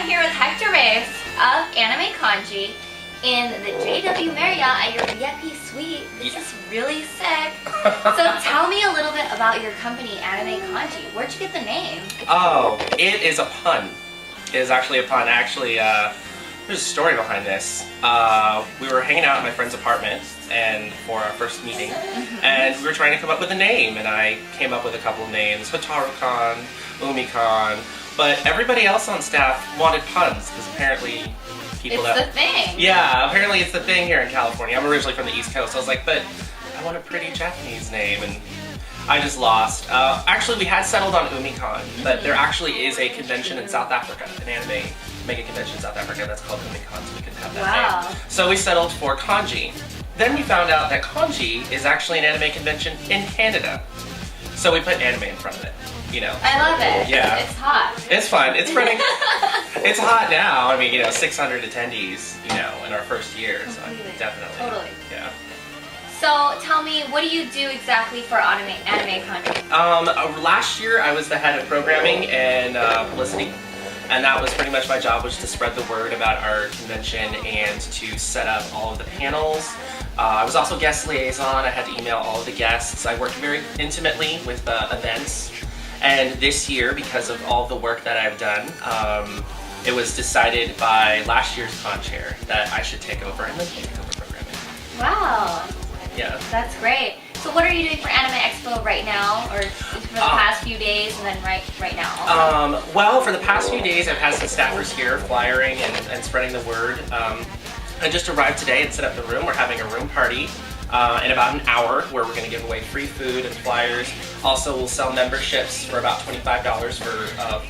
I'm here with Hector Reyes of Anime Conji in the JW Marriott at your VIP suite. This is really sick. So tell me a little bit about your company, Anime Conji. Where'd you get the name? Oh, it is a pun. It is actually a pun. Actually, there's a story behind this. We were hanging out in my friend's apartment and for our first meeting, and we were trying to come up with a name, and I came up with a couple of names, Hotaru-kan, Umi-kan, but everybody else on staff wanted puns, because apparently people It's the thing. Yeah, apparently it's the thing here in California. I'm originally from the East Coast, so I was like, but I want a pretty Japanese name, and I just lost. Actually, we had settled on Umi-kan, but there actually is a convention in South Africa, an anime mega convention in South Africa that's called Umi-kan, so we can have that name. So we settled for Conji. Then we found out that Conji is actually an anime convention in Canada. So we put anime in front of it, you know. I love it. Yeah. It's hot. It's fun. It's pretty. It's hot now. I mean, 600 attendees, in our first year. So definitely. Totally. Yeah. So tell me, what do you do exactly for Anime Conji? Last year I was the head of programming and publicity. And that was pretty much my job, was to spread the word about our convention and to set up all of the panels. I was also guest liaison. I had to email all of the guests. I worked very intimately with events. And this year, because of all the work that I've done, it was decided by last year's con chair that I should take over and then take over programming. Wow. Yeah. That's great. So what are you doing for Anime Expo right now, or for the past few days, and then right now? Well, for the past few days, I've had some staffers here flyering and spreading the word. I just arrived today and set up the room. We're having a room party in about an hour where we're going to give away free food and flyers. Also, we'll sell memberships for about $25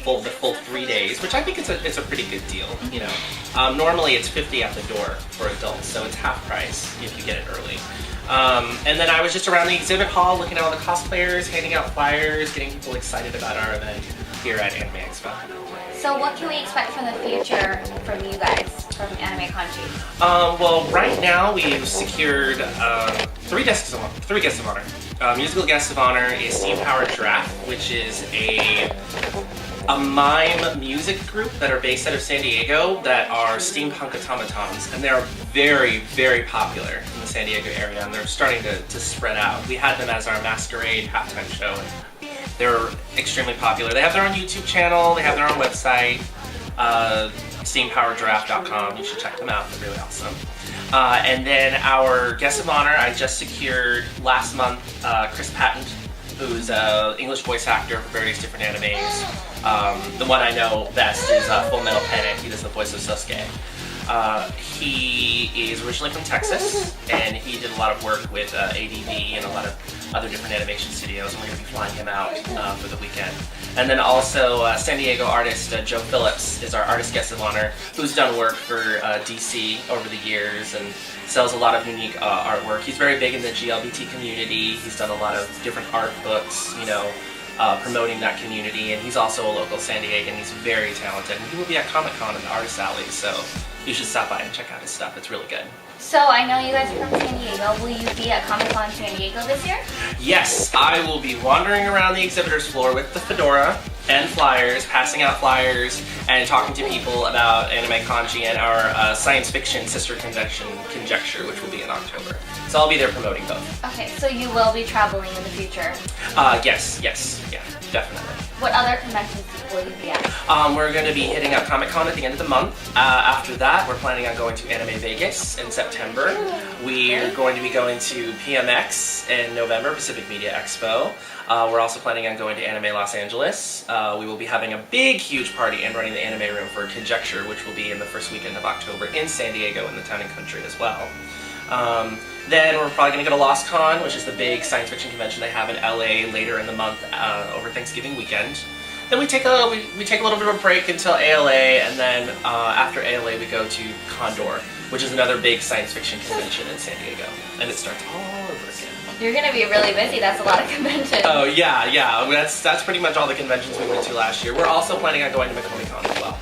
for the full 3 days, which I think it's a pretty good deal. Normally it's $50 at the door for adults, so it's half price if you get it early. And then I was just around the exhibit hall looking at all the cosplayers, handing out flyers, getting people excited about our event here at Anime Expo. So what can we expect from the future from you guys, from Anime Conji? Well, right now we've secured three guests of honor. Musical guest of honor is Steam Powered Giraffe, which is a mime music group that are based out of San Diego that are steampunk automatons, and they're very, very popular in the San Diego area, and they're starting to spread out. We had them as our masquerade halftime show, and they're extremely popular. They have their own YouTube channel, they have their own website, steampoweredgiraffe.com. You should check them out, they're really awesome. And then our guest of honor, I just secured last month Chris Patton, who's an English voice actor for various different animes. The one I know best is Full Metal Panic. He does the voice of Sasuke. He is originally from Texas, and he did a lot of work with ADV and a lot of other different animation studios, and we're going to be flying him out for the weekend. And then also San Diego artist Joe Phillips is our artist guest of honor, who's done work for DC over the years and sells a lot of unique artwork. He's very big in the GLBT community. He's done a lot of different art books, promoting that community, and he's also a local San Diegan. He's very talented, and he will be at Comic-Con in the Artist Alley, so you should stop by and check out his stuff. It's really good. So I know you guys are from San Diego. Will you be at Comic-Con San Diego this year? Yes, I will be wandering around the exhibitors floor with the fedora and flyers, passing out flyers, and talking to people about Anime Conji and our science fiction sister convention, Conjecture, which will be in October. So I'll be there promoting both. Okay, so you will be traveling in the future? Yes, yeah, definitely. What other conventions will you be at? We're going to be hitting up Comic-Con at the end of the month. After that, we're planning on going to Anime Vegas in September. We're going to be going to PMX in November, Pacific Media Expo. We're also planning on going to Anime Los Angeles. We will be having a big, huge party and running the anime room for Conjecture, which will be in the first weekend of October in San Diego in the Town and Country as well. Then we're probably going to go to LostCon, which is the big science fiction convention they have in LA later in the month over Thanksgiving weekend. Then we take a little bit of a break until ALA, and then after ALA we go to Condor, which is another big science fiction convention in San Diego, and it starts all over again. You're going to be really busy. That's a lot of conventions. Oh yeah. That's pretty much all the conventions we went to last year. We're also planning on going to Macomie-Con as well.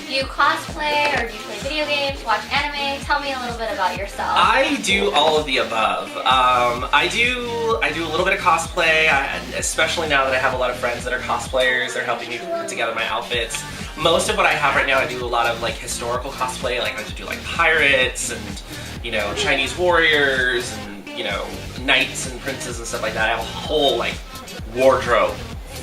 Do you cosplay, or do you play video games, watch anime? Tell me a little bit about yourself. I do all of the above. I do a little bit of cosplay, especially now that I have a lot of friends that are cosplayers. They're helping me put together my outfits. most of what I have right now, I do a lot of like historical cosplay. Like I like to do like pirates and, you know, Chinese warriors and, you know, knights and princes and stuff like that. I have a whole like wardrobe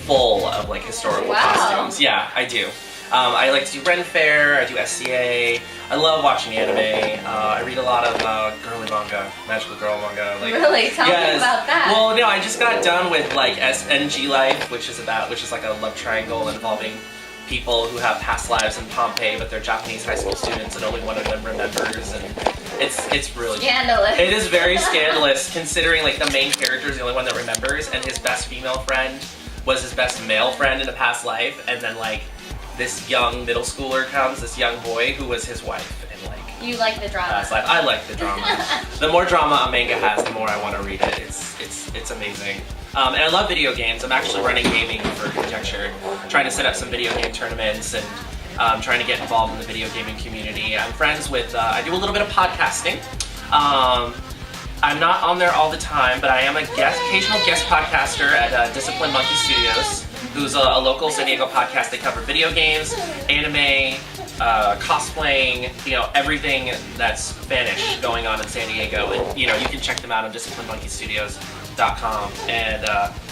full of like historical costumes. Yeah, I do. I like to do Ren Fair, I do SCA, I love watching anime, I read a lot of girly manga, magical girl manga. Like, really? Tell me about that. Well, no, I just got done with like SNG Life, which is like a love triangle involving people who have past lives in Pompeii, but they're Japanese high school students and only one of them remembers, and it's really scandalous. It is very scandalous considering like the main character is the only one that remembers, and his best female friend was his best male friend in a past life, and then like this young middle schooler comes, this young boy who was his wife, and like you like the drama. Past life. I like the drama. The more drama a manga has, the more I want to read it. It's amazing. And I love video games. I'm actually running gaming for Conjecture, trying to set up some video game tournaments and trying to get involved in the video gaming community. I'm friends with, I do a little bit of podcasting. I'm not on there all the time, but I am a occasional guest podcaster at Discipline Monkey Studios, who's a local San Diego podcast. They cover video games, anime, cosplaying, you know, everything that's Spanish going on in San Diego. And, you know, you can check them out on disciplinemonkeystudios.com. And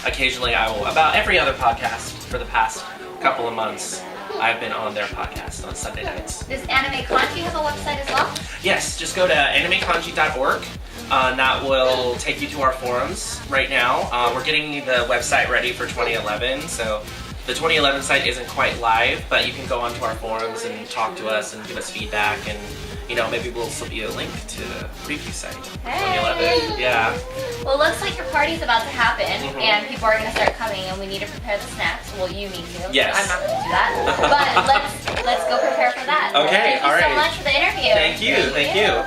occasionally I will, about every other podcast for the past couple of months, I've been on their podcast on Sunday nights. Does Anime Conji have a website as well? Yes, just go to animeconji.org. That will take you to our forums right now. We're getting the website ready for 2011, so the 2011 site isn't quite live, but you can go onto our forums and talk to us and give us feedback, and you know, maybe we'll slip you a link to the preview site. Hey. 2011. Yeah. Well, it looks like your party's about to happen, and people are going to start coming, and we need to prepare the snacks. Well, you need to. Yes. I'm not going to do that. But let's go prepare for that. Okay. Thank you so much for the interview. Thank you.